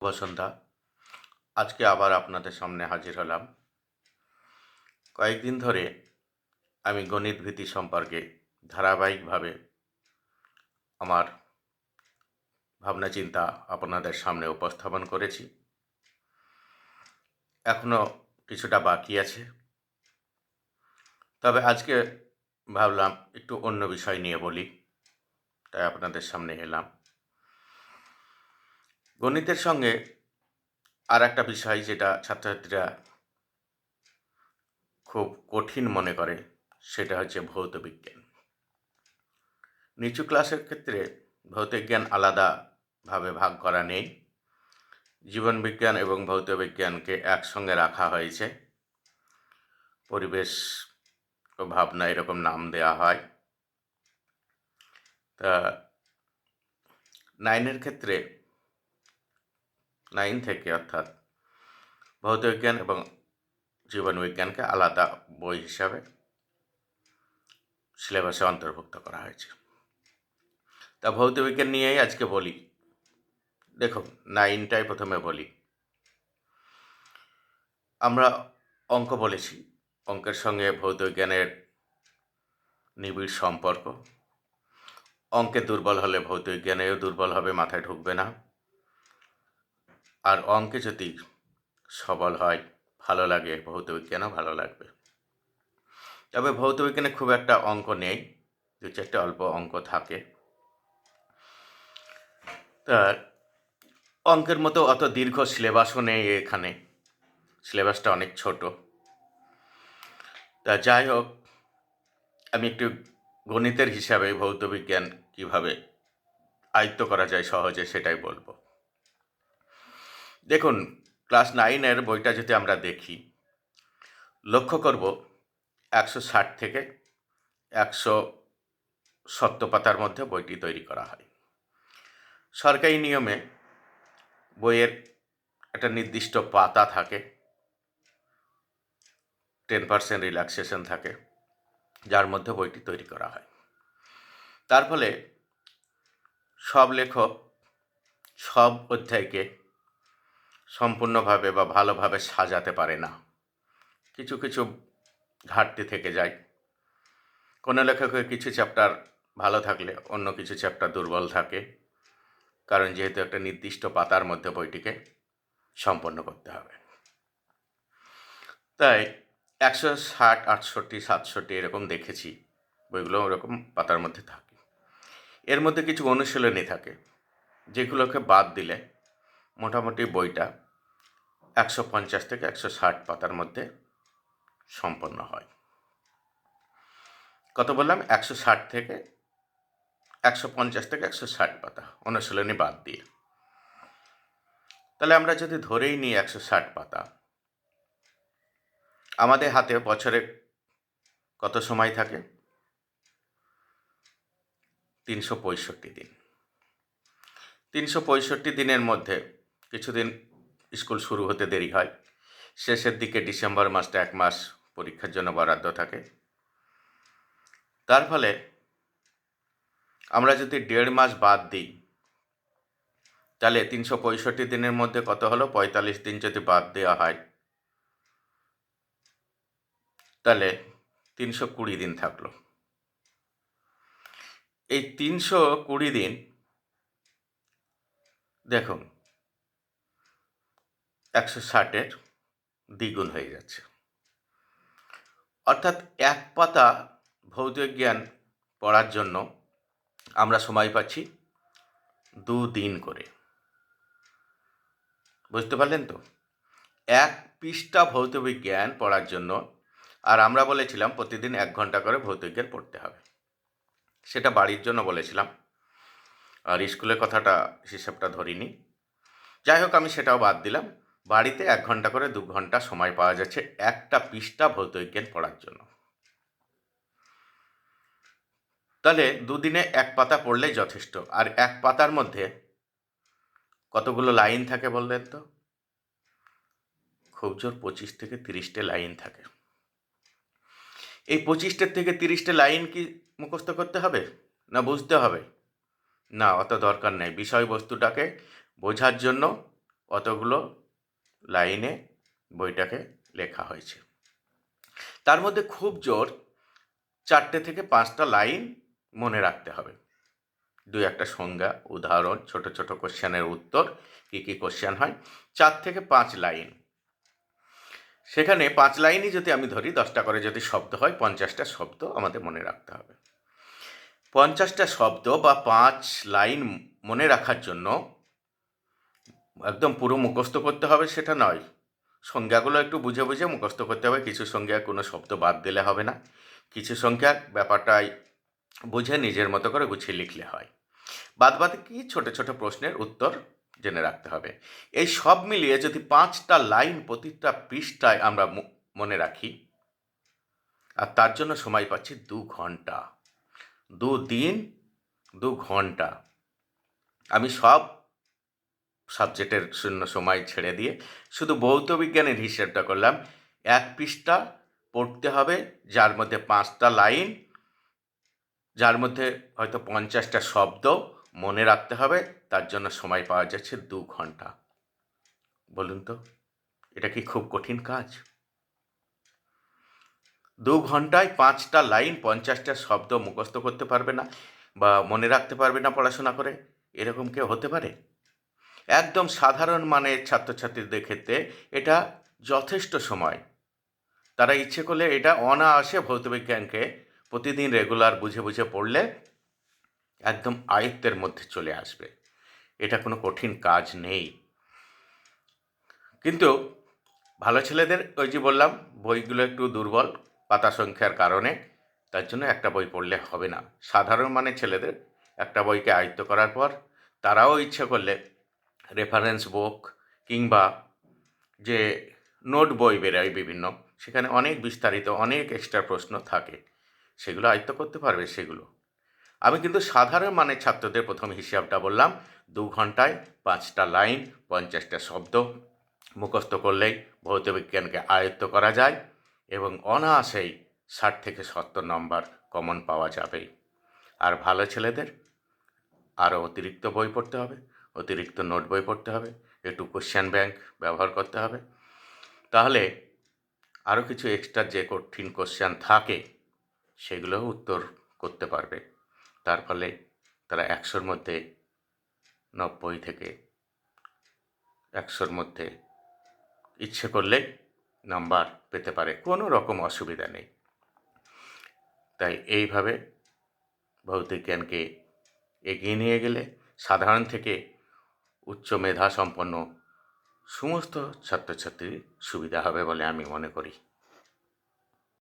শুভ সন্ধ্যা। আজকে আবার আপনাদের সামনে হাজির হলাম। কয়েকদিন ধরে আমি গণিত ভীতি সম্পর্কে ধারাবাহিকভাবে আমার ভাবনা চিন্তা আপনাদের সামনে উপস্থাপন করেছি। এখনো কিছুটা বাকি আছে। তবে আজকে ভাবলাম একটু অন্য বিষয় নিয়ে বলি, তাই আপনাদের সামনে এলাম। গণিতের সঙ্গে আর একটা বিষয় যেটা ছাত্রছাত্রীরা খুব কঠিন মনে করে, সেটা হচ্ছে ভৌত বিজ্ঞান। নিচু ক্লাসের ক্ষেত্রে ভৌতবিজ্ঞান আলাদাভাবে ভাগ করা নেই। জীবনবিজ্ঞান এবং ভৌতবিজ্ঞানকে একসঙ্গে রাখা হয়েছে। পরিবেশ ও ভাবনা এরকম নাম দেওয়া হয়। তা 9 ক্ষেত্রে 9 থেকে অর্থাৎ ভৌতবিজ্ঞান এবং জীবনবিজ্ঞানকে আলাদা বই হিসাবে সিলেবাসে অন্তর্ভুক্ত করা হয়েছে। তা ভৌতবিজ্ঞান নিয়েই আজকে বলি। দেখুন, 9টাই প্রথমে বলি। আমরা অঙ্ক বলেছি। অঙ্কের সঙ্গে ভৌতবিজ্ঞানের নিবিড় সম্পর্ক। অঙ্কে দুর্বল হলে ভৌতবিজ্ঞানেও দুর্বল হবে, মাথায় ঢুকবে না। আর অঙ্কে যদি সবল হয়, ভালো লাগে, ভৌতবিজ্ঞানও ভালো লাগবে। তবে ভৌতবিজ্ঞানে খুব একটা অঙ্ক নেই, 2-4টে অল্প অঙ্ক থাকে। তা অঙ্কের মতো অত দীর্ঘ সিলেবাসও নেই এখানে, সিলেবাসটা অনেক ছোট। তা যাই হোক, আমি একটু গণিতের হিসাবে ভৌতবিজ্ঞান কীভাবে আয়ত্ত করা যায় সহজে সেটাই বলবো। দেখুন, ক্লাস 9 বইটা যদি আমরা দেখি, লক্ষ্য করব 160 থেকে 170 পাতার মধ্যে বইটি তৈরি করা হয়। সরকারি নিয়মে বইয়ের একটা নির্দিষ্ট পাতা থাকে, 10% রিল্যাক্সেশন থাকে, যার মধ্যে বইটি তৈরি করা হয়। তার ফলে সব লেখক সব অধ্যায়কে সম্পূর্ণভাবে বা ভালোভাবে সাজাতে পারে না। কিছু কিছু ঘাটতি থেকে যায়। কোনো লেখকের কিছু চ্যাপ্টার ভালো থাকলে অন্য কিছু চ্যাপ্টার দুর্বল থাকে, কারণ যেহেতু একটা নির্দিষ্ট পাতার মধ্যে বইটিকে সম্পন্ন করতে হবে। তাই 160, 68, 67 এরকম দেখেছি, বইগুলো ওরকম পাতার মধ্যে থাকে। এর মধ্যে কিছু অনুশীলনী থাকে, যেগুলোকে বাদ দিলে মোটামুটি বইটা 150 থেকে 160 পাতার মধ্যে সম্পন্ন হয়। কত বললাম? 160 থেকে 150 থেকে 160 পাতা অনুশীলনী বাদ দিয়ে। তাহলে আমরা যদি ধরেই নিই 160 পাতা, আমাদের হাতে বছরে কত সময় থাকে? 365 দিন। 365 দিনের মধ্যে কিছুদিন স্কুল শুরু হতে দেরি হয়। শেষের দিকে ডিসেম্বর মাসটা 1 মাস পরীক্ষার জন্য বরাদ্দ থাকে। তার ফলে আমরা যদি 1.5 মাস বাদ দিই, তাহলে 365 দিনের মধ্যে কত হলো? 45 দিন যদি বাদ দেওয়া হয়, তাহলে 320 দিন থাকলো। এই 320 দিন দেখুন 160-এর দ্বিগুণ হয়ে যাচ্ছে। অর্থাৎ এক পাতা ভৌতবিজ্ঞান পড়ার জন্য আমরা সময় পাচ্ছি 2 দিন করে। বুঝতে পারলেন তো? 1 পৃষ্ঠা ভৌতবিজ্ঞান পড়ার জন্য, আর আমরা বলেছিলাম প্রতিদিন 1 ঘন্টা করে ভৌতবিজ্ঞান পড়তে হবে। সেটা বাড়ির জন্য বলেছিলাম, আর স্কুলের কথাটা হিসেবটা ধরিনি। যাই হোক, আমি সেটাও বাদ দিলাম। বাড়িতে 1 ঘন্টা করে 2 ঘন্টা সময় পাওয়া যাচ্ছে একটা পৃষ্ঠা ভৌতবিজ্ঞান পড়ার জন্য। তাহলে 2 দিনে 1 পাতা পড়লেই যথেষ্ট। আর 1 পাতার মধ্যে কতগুলো লাইন থাকে বললেন তো? খুব জোর 25 থেকে 30টে লাইন থাকে। এই 25টে থেকে 30টে লাইন কি মুখস্থ করতে হবে? না বুঝতে হবে? না, অত দরকার নেই। বিষয়বস্তুটাকে বোঝার জন্য অতগুলো লাইনে বইটাকে লেখা হয়েছে। তার মধ্যে খুব জোর 4টে থেকে 5টা লাইন মনে রাখতে হবে। 2-একটা সংজ্ঞা, উদাহরণ, ছোট ছোট কোশ্চেনের উত্তর, কী কোশ্চেন হয়, 4 থেকে 5 লাইন। সেখানে 5 লাইনই যদি আমি ধরি, 10টা করে যদি শব্দ হয়, 50টা শব্দ আমাদের মনে রাখতে হবে। 50টা শব্দ বা 5 লাইন মনে রাখার জন্য একদম পুরো মুখস্থ করতে হবে সেটা নয়। সংজ্ঞাগুলো একটু বুঝে বুঝে মুখস্থ করতে হবে। কিছু সংজ্ঞা কোনো শব্দ বাদ দিলে হবে না। কিছু সংখ্যা ব্যাপারটাই বুঝে নিজের মতো করে গুছিয়ে লিখলে হয়। বাদবাকি ছোট ছোট প্রশ্নের উত্তর জেনে রাখতে হবে। এই সব মিলিয়ে যদি 5টা লাইন প্রতিটা পৃষ্ঠায় আমরা মনে রাখি, আর তার জন্য সময় পাচ্ছি 2 ঘন্টা, 2 দিন 2 ঘন্টা। আমি সব সাবজেক্টের শূন্য সময় ছেড়ে দিয়ে শুধু ভৌত বিজ্ঞানের হিসেবটা করলাম। 1 পৃষ্ঠা পড়তে হবে, যার মধ্যে 5টা লাইন, যার মধ্যে হয়তো 50টা শব্দ মনে রাখতে হবে। তার জন্য সময় পাওয়া যাচ্ছে 2 ঘন্টা। বলুন তো, এটা কি খুব কঠিন কাজ? 2 ঘন্টায় 5টা লাইন, 50টা শব্দ মুখস্থ করতে পারবে না বা মনে রাখতে পারবে না পড়াশোনা করে? এরকম কেউ হতে পারে? একদম সাধারণ মানের ছাত্রছাত্রীদের ক্ষেত্রে এটা যথেষ্ট সময়। তারা ইচ্ছে করলে এটা অনায়াসে ভৌতবিজ্ঞানকে প্রতিদিন রেগুলার বুঝে বুঝে পড়লে একদম আয়ত্তের মধ্যে চলে আসবে। এটা কোনো কঠিন কাজ নেই। কিন্তু ভালো ছেলেদের, ওই যে বললাম, বইগুলো একটু দুর্বল পাতা সংখ্যার কারণে, তার জন্য একটা বই পড়লে হবে না। সাধারণ মানের ছেলেদের একটা বইকে আয়ত্ত করার পর তারাও ইচ্ছে করলে রেফারেন্স বুক কিংবা যে নোট বই বেরোয় বিভিন্ন, সেখানে অনেক বিস্তারিত অনেক এক্সট্রা প্রশ্ন থাকে, সেগুলো আয়ত্ত করতে পারবে। সেগুলো আমি কিন্তু সাধারণ মানের ছাত্রদের প্রথম হিসাবটা বললাম। 2 ঘন্টায় 5টা লাইন, 50টা শব্দ মুখস্থ করলেই ভৌতবিজ্ঞানকে আয়ত্ত করা যায় এবং অনায়াসেই 60 থেকে 70 নম্বর কমন পাওয়া যাবে। আর ভালো ছেলেদের আরও অতিরিক্ত বই পড়তে হবে, অতিরিক্ত নোট বই পড়তে হবে, একটু কোশ্চেন ব্যাংক ব্যবহার করতে হবে। তাহলে আরও কিছু এক্সট্রা যে কঠিন কোশ্চেন থাকে সেগুলোও উত্তর করতে পারবে। তার ফলে তারা 100-র মধ্যে 90 থেকে 100-র মধ্যে ইচ্ছে করলে নাম্বার পেতে পারে, কোনো রকম অসুবিধা নেই। তাই এইভাবে ভৌতিক জ্ঞানকে এগিয়ে নিয়ে গেলে সাধারণ থেকে উচ্চ মেধা সম্পন্ন সমস্ত ছাত্রছাত্রীর সুবিধা হবে বলে আমি মনে করি।